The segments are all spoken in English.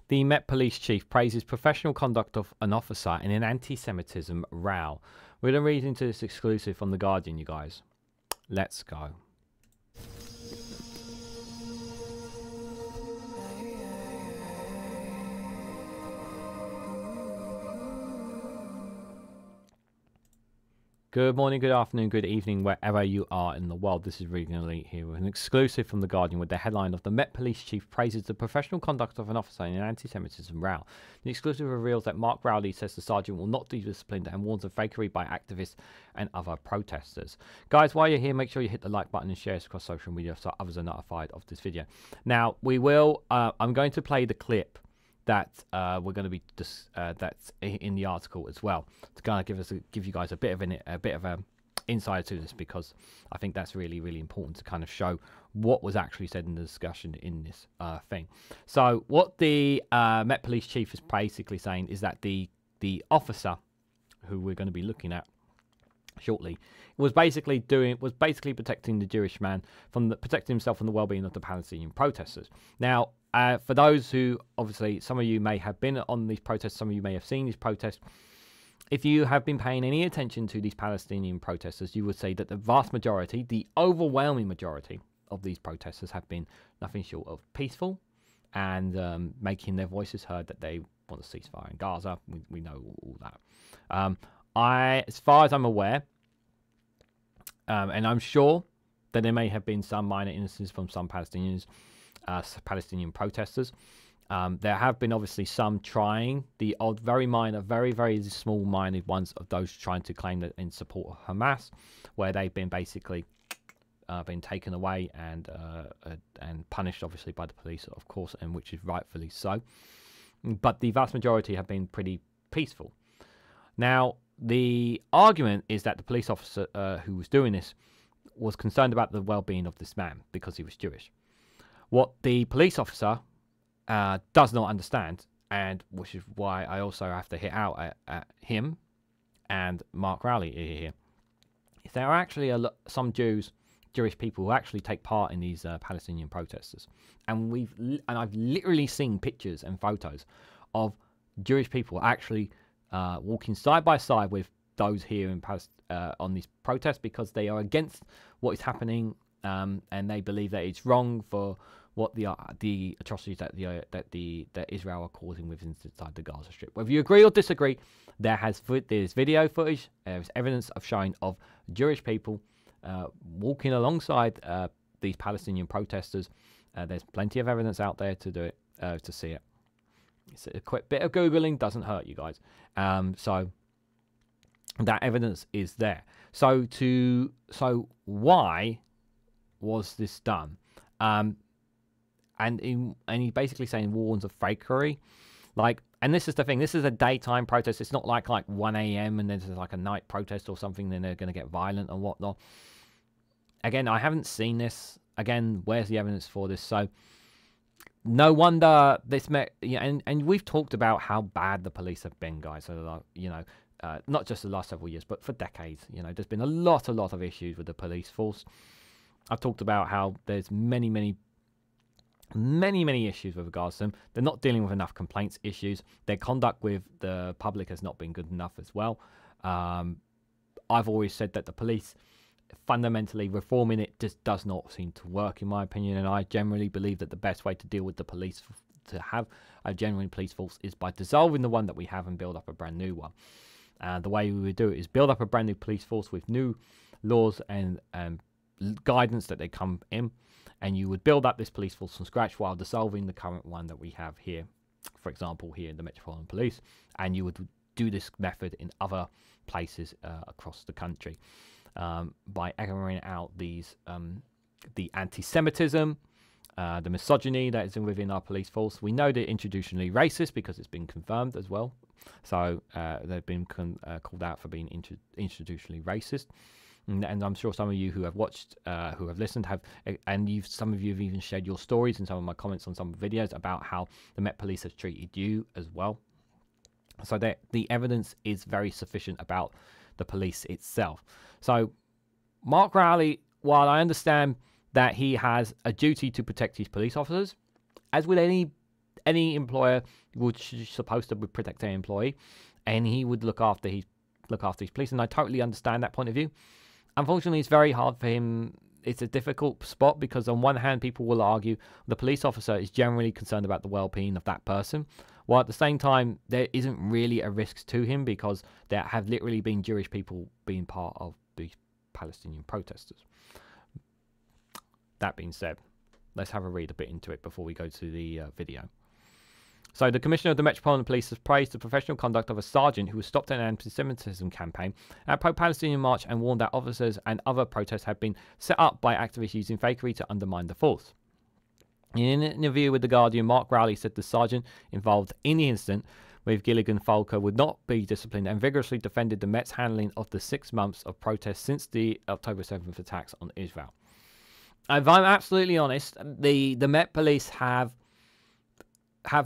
The Met Police Chief praises professional conduct of an officer in an anti-Semitism row. We're going to read into this exclusive on The Guardian, you guys. Let's go. Good morning, good afternoon, good evening, wherever you are in the world. This is Reganelite here with an exclusive from The Guardian with the headline of the Met Police Chief praises the professional conduct of an officer in an anti-Semitism row. The exclusive reveals that Mark Rowley says the sergeant will not be disciplined and warns of fakery by activists and other protesters. Guys, while you're here, make sure you hit the like button and share this across social media so others are notified of this video. Now, I'm going to play the clip that we're going to be that's in the article as well to kind of give you guys a bit of a insight to this, because I think that's really important to kind of show what was actually said in the discussion in this thing. So what the Met Police Chief is basically saying is that the officer who we're going to be looking at shortly was basically protecting the Jewish man protecting himself from the well-being of the Palestinian protesters. Now, for those who, obviously, some of you may have been on these protests, some of you may have seen these protests. If you have been paying any attention to these Palestinian protesters, you would say that the vast majority, the overwhelming majority of these protesters have been nothing short of peaceful and making their voices heard that they want a ceasefire in Gaza. We know all that. As far as I'm aware, and I'm sure that there may have been some minor instances from some Palestinian protesters. There have been obviously some trying, the odd, very minor, very small-minded ones of those trying to claim that in support of Hamas, where they've been basically been taken away and punished, obviously, by the police, of course, and which is rightfully so. But the vast majority have been pretty peaceful. Now, the argument is that the police officer who was doing this was concerned about the well-being of this man because he was Jewish. What the police officer does not understand, and which is why I also have to hit out at him and Mark Rowley here, is there are actually some Jewish people who actually take part in these Palestinian protesters, and I've literally seen pictures and photos of Jewish people actually walking side by side with those here in on these protests, because they are against what is happening. And they believe that it's wrong for what the atrocities that Israel are causing inside the Gaza Strip. Whether you agree or disagree, there's video footage, there's evidence of showing of Jewish people walking alongside these Palestinian protesters. There's plenty of evidence out there to do it, to see it. It's a quick bit of Googling doesn't hurt you guys. So that evidence is there. So why was this done? And he's basically saying warns of fakery, and this is the thing, this is a daytime protest. It's not like 1 a.m. and then there's like a night protest or something, then they're going to get violent and whatnot. Again, I haven't seen this. Again, where's the evidence for this? So no wonder this and we've talked about how bad the police have been, guys. So not just the last several years, but for decades. There's been a lot of issues with the police force. I've talked about how there's many issues with regards to them. They're not dealing with enough complaints issues. Their conduct with the public has not been good enough as well. I've always said that the police, fundamentally reforming it just does not seem to work, in my opinion. And I generally believe that the best way to deal with the police, to have a genuine police force, is by dissolving the one that we have and build up a brand new one. The way we would do it is build up a brand new police force with new laws and guidance that they come in, and you would build up this police force from scratch while dissolving the current one that we have here, for example here in the Metropolitan Police, and you would do this method in other places across the country by echoing out these the anti-Semitism, the misogyny that is within our police force. We know they're institutionally racist because it's been confirmed as well, so they've been called out for being institutionally racist. And I'm sure some of you who have watched, who have listened, some of you have even shared your stories and some of my comments on some videos about how the Met Police has treated you as well. So the evidence is very sufficient about the police itself. So Mark Rowley, while I understand that he has a duty to protect his police officers, as with any any employer would supposed to protect their employee, and he would look after his police. And I totally understand that point of view. Unfortunately, it's very hard for him. It's a difficult spot because on one hand, people will argue the police officer is generally concerned about the well-being of that person, while at the same time, there isn't really a risk to him because there have literally been Jewish people being part of the Palestinian protesters. That being said, let's have a read a bit into it before we go to the video. So the Commissioner of the Metropolitan Police has praised the professional conduct of a sergeant who was stopped an anti-Semitism campaign at a pro-Palestinian march and warned that officers and other protests had been set up by activists using fakery to undermine the force. In an interview with The Guardian, Mark Rowley said the sergeant involved in the incident with Gideon Falter would not be disciplined and vigorously defended the Met's handling of the 6 months of protests since the October 7th attacks on Israel. If I'm absolutely honest, the Met Police have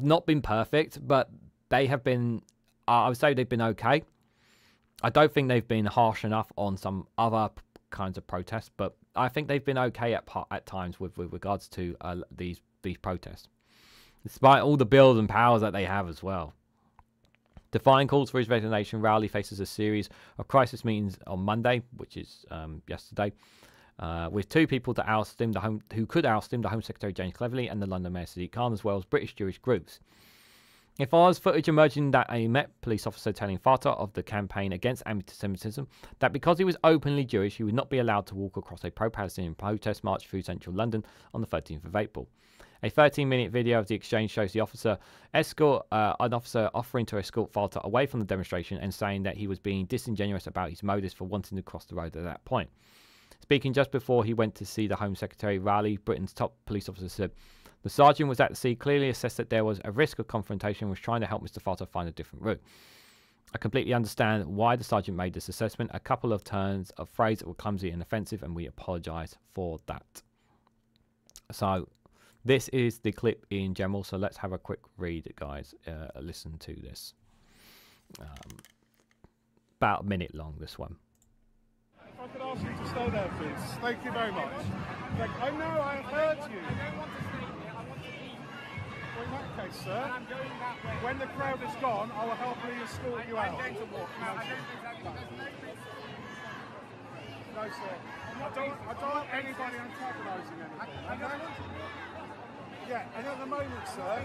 not been perfect, but they have been, I would say they've been okay. I don't think they've been harsh enough on some other kinds of protests, but I think they've been okay at times with regards to these protests, despite all the bills and powers that they have as well. Defying calls for his resignation, Rowley faces a series of crisis meetings on Monday, which is yesterday, with 2 people to oust him, who could oust him, the Home Secretary James Cleverly and the London Mayor Sadiq Khan, as well as British Jewish groups. If there was footage emerging that a Met police officer telling Falter of the Campaign Against Antisemitism that because he was openly Jewish, he would not be allowed to walk across a pro-Palestinian protest march through central London on the 13th of April. A 13-minute video of the exchange shows the an officer offering to escort Falter away from the demonstration and saying that he was being disingenuous about his motives for wanting to cross the road at that point. Speaking just before he went to see the Home Secretary, Rowley, Britain's top police officer, said, "The sergeant was at the sea, clearly assessed that there was a risk of confrontation and was trying to help Mr Falter find a different route. I completely understand why the sergeant made this assessment. A couple of turns of phrase that were clumsy and offensive, and we apologise for that." So this is the clip in general, so let's have a quick read, guys. Listen to this. About a minute long, this one. If I could ask you to stay there, please. Thank you very much. I know I have heard you. I don't want to stay here. I want to leave. Well, in that case, sir, And I'm going that way. when the crowd is gone, I will happily escort you out. I'm going to walk. No, I don't think that. There's no place. No, sir. I don't want anybody antagonising anything. Yeah, and at the moment, sir,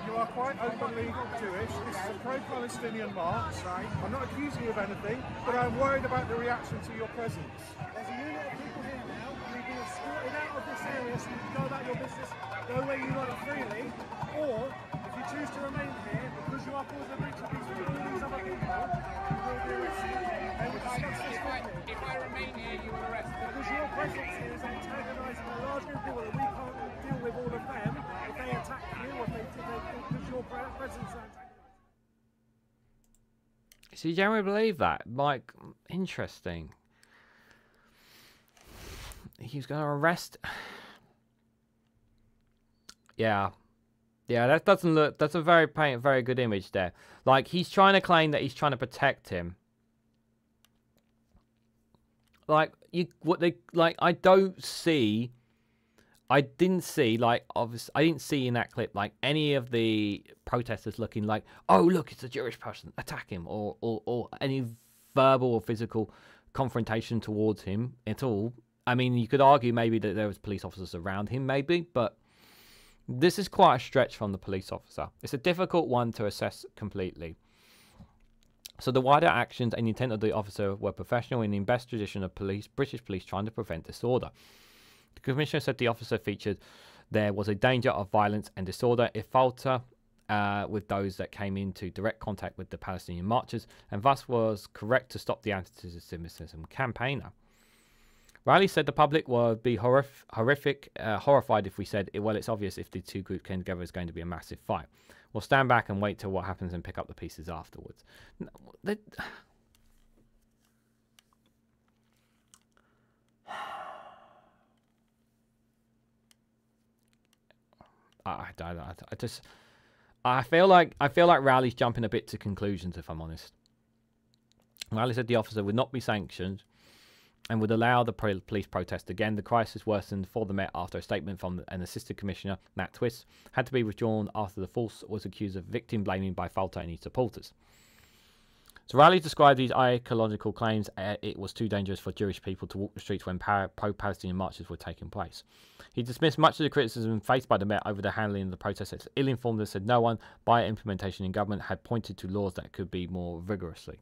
you are quite openly Jewish. This is a pro-Palestinian march. I'm not accusing you of anything, but I'm worried about the reaction to your presence. There's a unit of people here now. You've been escorted out of this area so you can go about your business, go where you want freely, or if you choose to remain here because you are causing a breach of peace with these other people, you will be arrested. And we discuss this with you. If I remain here, you will arrest me. Because your presence here is antagonising a large group of people that we can't deal with all of them if they attack you or if they because your presence is antagonising. So you generally believe that? Like, interesting. He's going to arrest... Yeah, that doesn't look... That's a very good image there. Like, he's trying to claim that he's trying to protect him. Like, I didn't see, like, obviously, I didn't see in that clip, like, any of the protesters looking like, oh, look, it's a Jewish person, attack him, or any verbal or physical confrontation towards him at all. I mean, you could argue maybe that there was police officers around him, maybe, but this is quite a stretch from the police officer. It's a difficult one to assess completely. So the wider actions and intent of the officer were professional in the best tradition of British police trying to prevent disorder. The Commissioner said the officer featured there was a danger of violence and disorder if Falter with those that came into direct contact with the Palestinian marchers, and thus was correct to stop the anti-Semitism campaigner. Rowley said the public would be horrified if we said, well, it's obvious if the two groups came together, it's going to be a massive fight. We'll stand back and wait till what happens and pick up the pieces afterwards. I feel like Rowley's jumping a bit to conclusions, if I'm honest. Rowley said the officer would not be sanctioned and would allow the police protest again. The crisis worsened for the Met after a statement from an assistant commissioner, Nat Twist, had to be withdrawn after the force was accused of victim blaming by Falter and his supporters. So Rowley described these ideological claims it was too dangerous for Jewish people to walk the streets when pro-Palestinian marches were taking place. He dismissed much of the criticism faced by the Met over the handling of the protests as ill-informed and said no one, by implementation in government, had pointed to laws that could be more vigorously.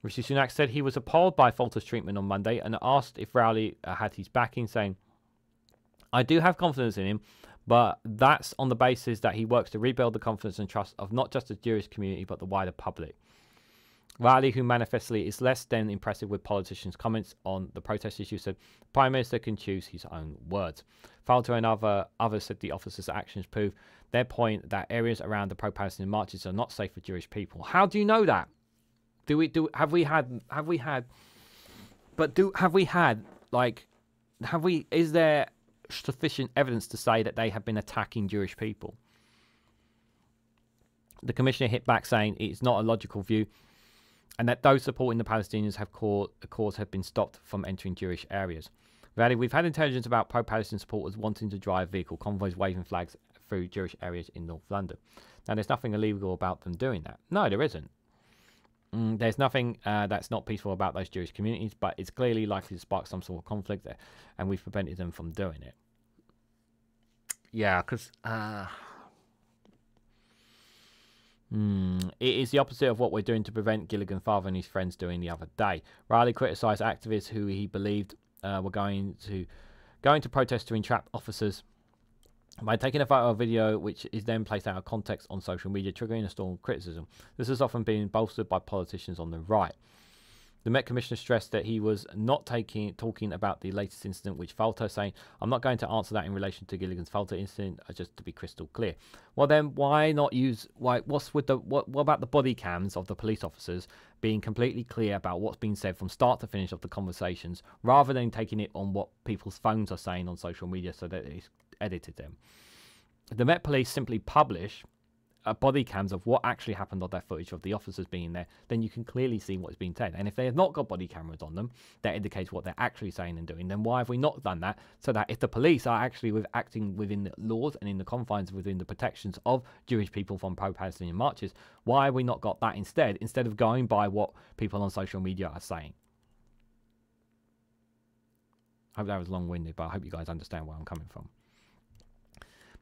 Rishi Sunak said he was appalled by Falter's treatment on Monday and asked if Rowley had his backing, saying, "I do have confidence in him, but that's on the basis that he works to rebuild the confidence and trust of not just the Jewish community but the wider public." Rowley, who manifestly is less than impressive with politicians' comments on the protest issue, said the Prime Minister can choose his own words. Falter and others said the officers' actions prove their point that areas around the pro-Palestinian marches are not safe for Jewish people. How do you know that? Have we had is there sufficient evidence to say that they have been attacking Jewish people? The commissioner hit back saying it's not a logical view and that those supporting the Palestinians have been stopped from entering Jewish areas. Really, we've had intelligence about pro-Palestinian supporters wanting to drive vehicle convoys waving flags through Jewish areas in North London. Now, there's nothing illegal about them doing that. No, there isn't. There's nothing that's not peaceful about those Jewish communities, but it's clearly likely to spark some sort of conflict there, and we've prevented them from doing it. Yeah, because it is the opposite of what we're doing to prevent Gideon Falter and his friends doing the other day. Rowley criticised activists who he believed were going to protest to entrap officers by taking a photo or video which is then placed out of context on social media, triggering a storm of criticism. This has often been bolstered by politicians on the right. The Met Commissioner stressed that he was not talking about the latest incident, which Falter saying, "I'm not going to answer that in relation to Gideon Falter incident, just to be crystal clear." Well, then why not use? What about the body cams of the police officers being completely clear about what's been said from start to finish of the conversations, rather than taking it on what people's phones are saying on social media so that it's edited them? The Met Police simply publish body cams of what actually happened on that footage of the officers being there, then you can clearly see what's being said. And if they have not got body cameras on them that indicates what they're actually saying and doing, then why have we not done that? So that if the police are actually acting within the laws and in the confines within the protections of Jewish people from pro-Palestinian marches, why have we not got that instead of going by what people on social media are saying? I hope that was long-winded, but I hope you guys understand where I'm coming from.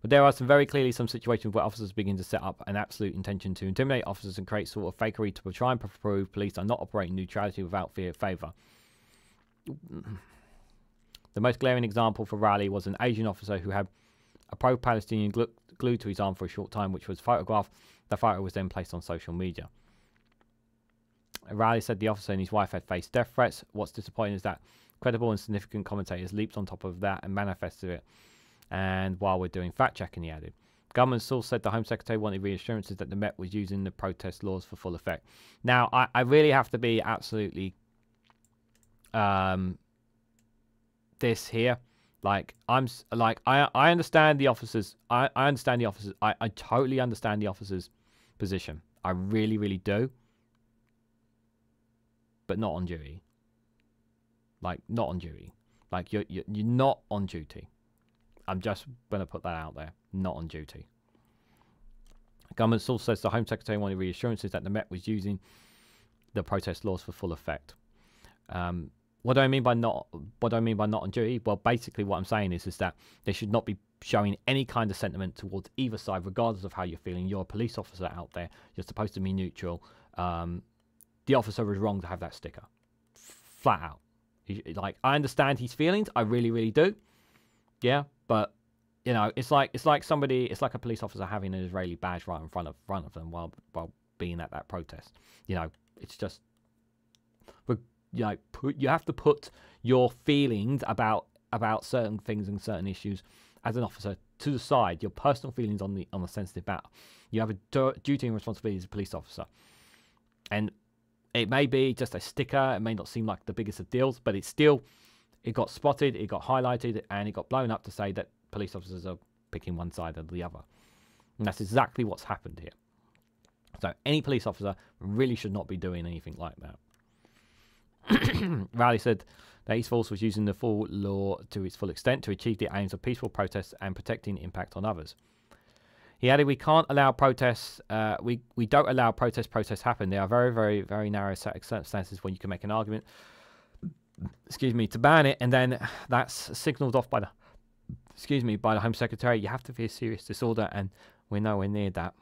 But there are very clearly some situations where officers begin to set up an absolute intention to intimidate officers and create sort of fakery to try and prove police are not operating neutrality without fear of favour. The most glaring example for Rowley was an Asian officer who had a pro-Palestinian glued to his arm for a short time, which was photographed. The photo was then placed on social media. Rowley said the officer and his wife had faced death threats. What's disappointing is that credible and significant commentators leaped on top of that and manifested it. And while we're doing fact-checking, he added. Government source said the Home Secretary wanted reassurances that the Met was using the protest laws for full effect. Now, I really have to be absolutely this here. Like, I understand the officers. I understand the officers. I totally understand the officers' position. I really, really do. But not on duty. Like, not on duty. Like, you're not on duty. I'm just going to put that out there. Not on duty. Government source says the Home Secretary wanted reassurances that the Met was using the protest laws for full effect. What do I mean by not on duty? Well, basically what I'm saying is that they should not be showing any kind of sentiment towards either side, regardless of how you're feeling. You're a police officer out there. You're supposed to be neutral. The officer was wrong to have that sticker. Flat out. Like, I understand his feelings. I really, really do. Yeah, but you know, it's like a police officer having an Israeli badge right in front of them while being at that protest. You know, it's just, you know, you have to put your feelings about certain things and certain issues as an officer to the side. Your personal feelings on the sensitive matter. You have a duty and responsibility as a police officer, and it may be just a sticker. It may not seem like the biggest of deals, but it's still. It got spotted, it got highlighted, and it got blown up to say that police officers are picking one side or the other. And that's exactly what's happened here. So any police officer really should not be doing anything like that. Rowley said that his force was using the full law to its full extent to achieve the aims of peaceful protests and protecting impact on others. He added, we can't allow protests, we don't allow protests happen. There are very, very, very narrow circumstances when you can make an argument, to ban it, and then that's signalled off by the Home Secretary. You have to be a serious disorder, and we're nowhere near that.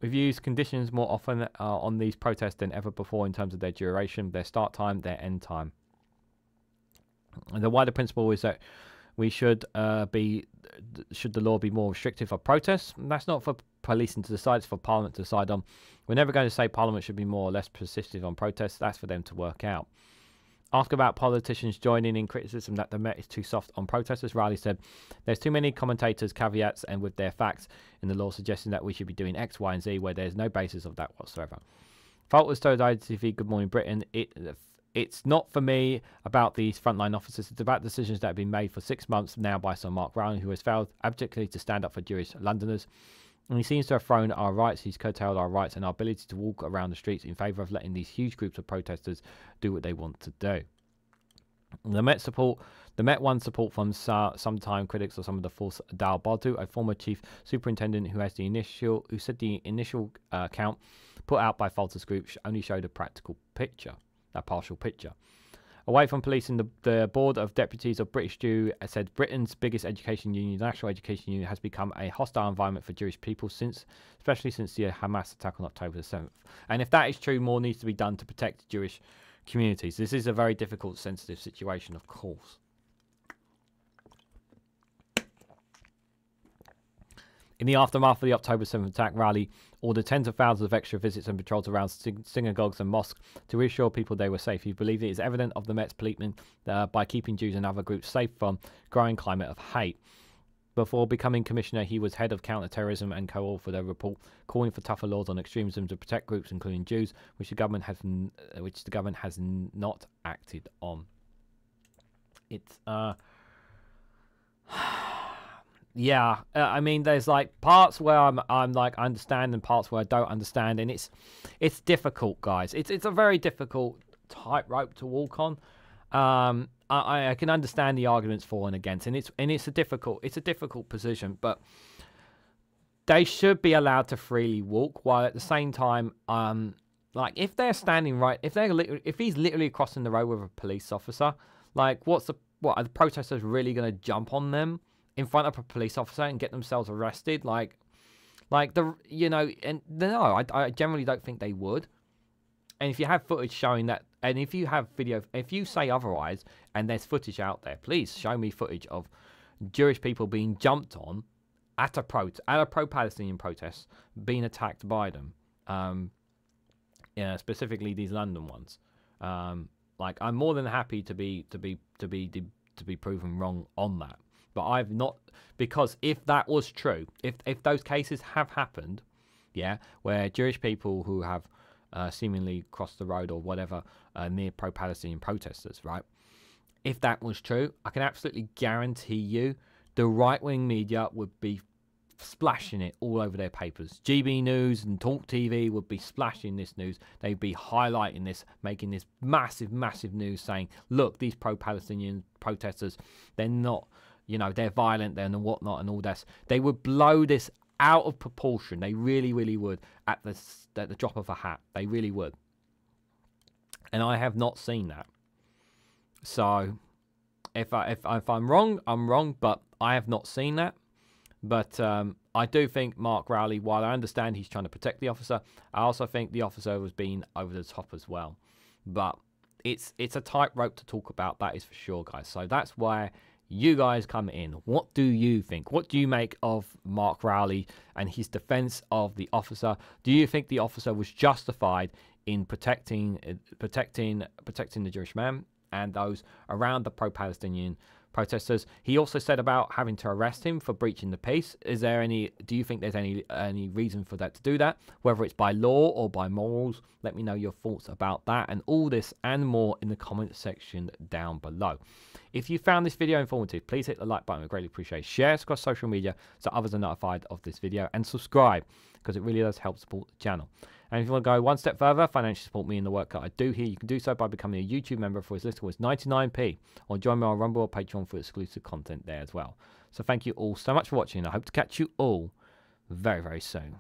We've used conditions more often on these protests than ever before in terms of their duration, their start time, their end time. And the wider principle is that we should the law be more restrictive for protests? That's not for policing to decide, it's for Parliament to decide on. We're never going to say Parliament should be more or less persistent on protests. That's for them to work out. Asked about politicians joining in criticism that the Met is too soft on protesters, Rowley said, there's too many commentators, caveats, and with their facts in the law suggesting that we should be doing X, Y, and Z, where there's no basis of that whatsoever. Falter told ITV Good Morning Britain, it's not for me about these frontline officers, it's about decisions that have been made for 6 months now by Sir Mark Rowley, who has failed abjectly to stand up for Jewish Londoners. And he seems to have thrown our rights, he's curtailed our rights and our ability to walk around the streets in favour of letting these huge groups of protesters do what they want to do. The Met won support from sometime critics of some of the false Dal Badu, a former chief superintendent who said the initial count put out by Falter's group only showed a partial picture. Away from policing, the Board of Deputies of British Jew said Britain's biggest education union, the National Education Union, has become a hostile environment for Jewish people, especially since the Hamas attack on October the 7th. And if that is true, more needs to be done to protect Jewish communities. This is a very difficult, sensitive situation, of course. In the aftermath of the October 7th attack, Rowley ordered tens of thousands of extra visits and patrols around synagogues and mosques to reassure people they were safe. He believed it is evident of the Met's policemen by keeping Jews and other groups safe from growing climate of hate. Before becoming commissioner, he was head of counter-terrorism and co-authored a report calling for tougher laws on extremism to protect groups, including Jews, which the government has not acted on. It's yeah, I mean, there's like parts where I'm like I understand and parts where I don't understand, and it's difficult, guys. It's a very difficult tightrope to walk on. I can understand the arguments for and against, and it's a difficult position, but they should be allowed to freely walk, while at the same time, like if they're standing right, if he's literally crossing the road with a police officer, like what are the protesters really going to jump on them in front of a police officer and get themselves arrested? Like no, I generally don't think they would. And if you have footage showing that, and if you have video, if you say otherwise, and there's footage out there, please show me footage of Jewish people being jumped on at a pro-Palestinian protest, being attacked by them. Yeah, specifically these London ones. Like I'm more than happy to be proven wrong on that. But I've not, because if that was true, if those cases have happened, yeah, where Jewish people who have seemingly crossed the road or whatever near pro-Palestinian protesters, right? If that was true, I can absolutely guarantee you the right-wing media would be splashing it all over their papers. GB News and Talk TV would be splashing this news. They'd be highlighting this, making this massive, massive news saying, look, these pro-Palestinian protesters, they're not, you know, they're violent, they're and whatnot and all this. They would blow this out of proportion. They really, really would at the drop of a hat. They really would. And I have not seen that. So if I'm wrong, I'm wrong, but I have not seen that. But I do think Mark Rowley, while I understand he's trying to protect the officer, I also think the officer was being over the top as well. But it's a tightrope to talk about, that is for sure, guys. So that's why you guys come in. What do you think? What do you make of Mark Rowley and his defense of the officer? Do you think the officer was justified in protecting the Jewish man and those around the pro-Palestinian protesters? He also said about having to arrest him for breaching the peace. Do you think there's any reason for that to do that, whether it's by law or by morals? Let me know your thoughts about that and all this and more in the comment section down below. If you found this video informative, please hit the like button. I greatly appreciate it. Share it across social media so others are notified of this video, and subscribe because it really does help support the channel. And if you want to go one step further, financially support me in the work that I do here, you can do so by becoming a YouTube member for as little as 99p, or join me on Rumble or Patreon for exclusive content there as well. So thank you all so much for watching, and I hope to catch you all very, very soon.